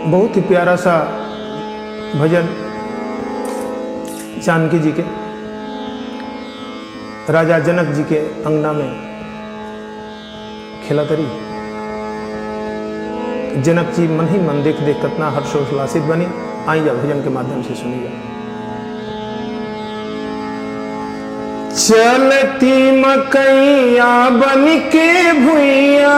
बहुत ही प्यारा सा भजन जानकी जी के राजा जनक जी के अंगना में खेला तरी। जनक जी मन ही मन देख देख कितना हर्षोल्लासित बनी। आइए भजन के माध्यम से सुनिए। चलती मकैया बन के भुइया,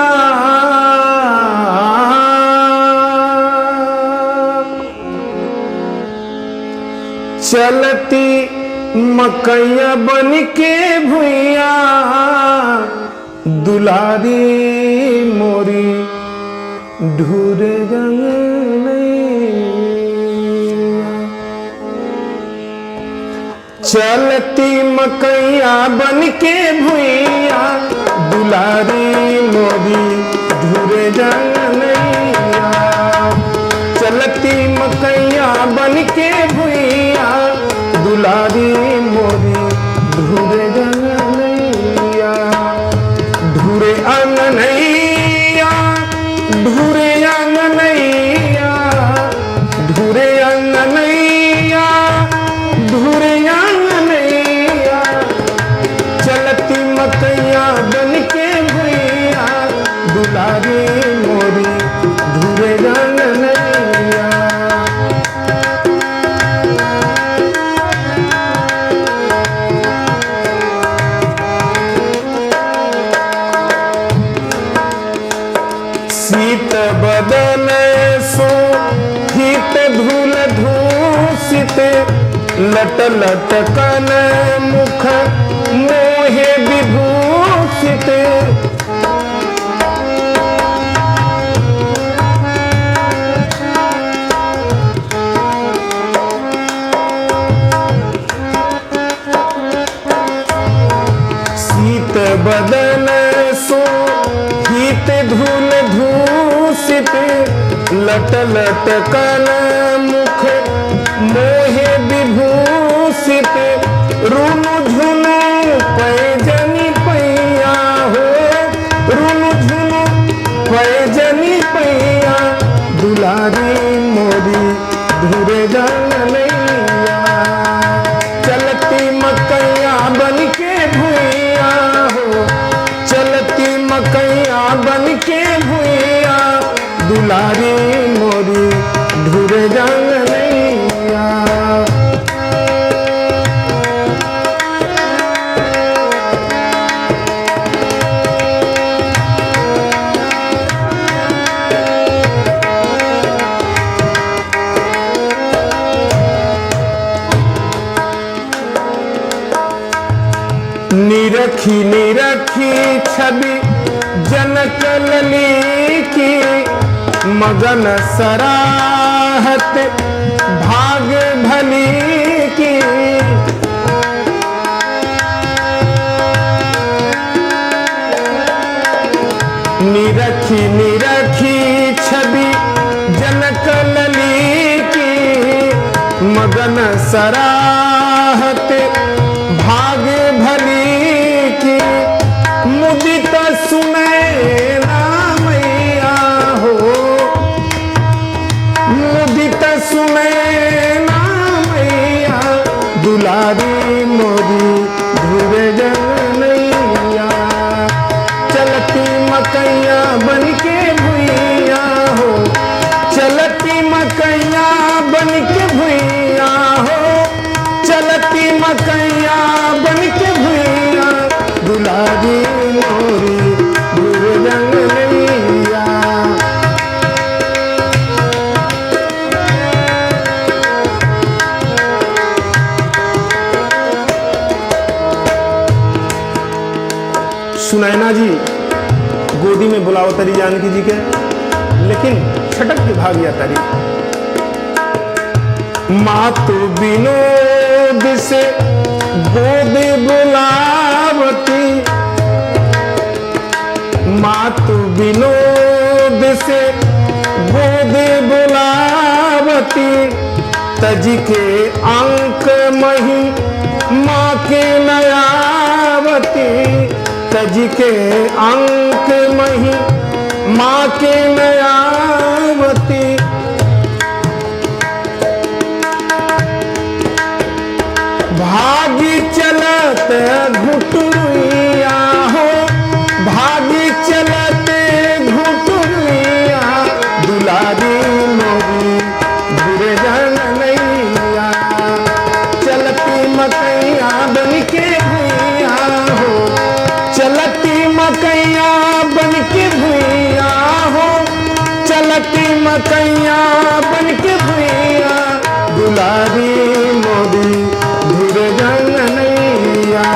चलती मकैया बन के भुइया, दुलारी मोरी ढूरे जंगलैया। चलती मकैया बन के भुइया, दुलारी मोरी ढूरे जंगलैया। चलती मकैया बन के भुइया, दुलारी मोरी ढूरे जंगलैया। ढूरे अंगनैया, ढूरे अंगनैया, ढूरे अंगनैया, ढूरे अंगनैया। चलती मकैया बन के भुइया, दुलारी मोरी ढूरे अंगनैया। शीत बदन सो हीत धूल धूसित, लट लट कन मुख मोहे विभूषित। शीत बदन सो हीत धूल धूसित, लट लट कन मुख मोहे विभूषित। रुनु झुनु पैजनी पैया हो, रुनु झुनु पैजनी पैया, दुलारी मोरी ढूरे जंगलैया। चलती मकैया बन के भुइया हो, चलती मकैया बन के भुइया, दुलारी मोरी ढूरे जंगलैया। निरखी निरखी छवि जनक लली की, मगन सराहत भाग भली की। निरखी निरखी छवि जनक लली की, मगन सराहत भाग भली की। मुदित सुने ना मैया हो, मुदित सुने ना मैया, दुलारी मोरी ढूरे जंगलैया। चलती मकैया बन के भुइया हो, चलती मकैया बन के भुइया हो, चलती मकैया बन के भुइया, दुलारी मोरी ढूरे जंगलैया। सुनैना जी गोदी में बुलाओ तरी जानकी जी के, लेकिन छटक के भाग गया तरी। मातु विनोद से गोद बुलावती, मातु विनोद से गोद बुलावती। तज के अंक मही माँ के नयावती, तज के अंक मही माँ के नयावती। मोती मकैया बन के भैया दुलारी मोदी धीरे जनैया।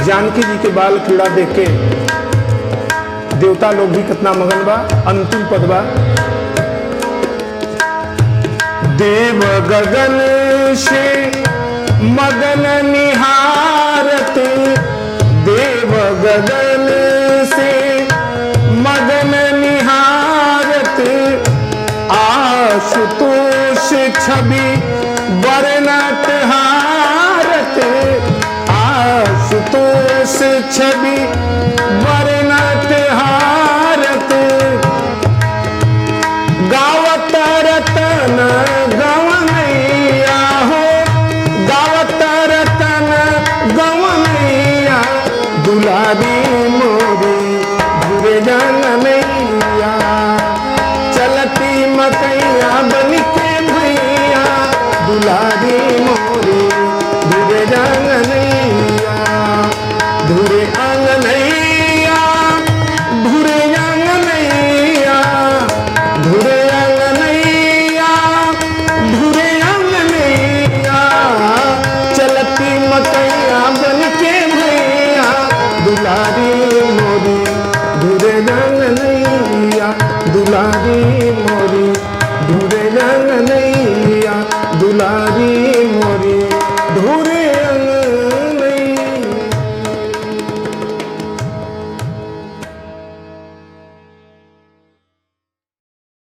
जानकी जी के बाल क्रीड़ा देख के देवता लोग भी कितना मगन बा। अंतिम पद बा, देव गगन से मगन निहारत, देव गगन से मगन निहारत, आशुतोष छवि वर्णत हारत, आशुतोष छवि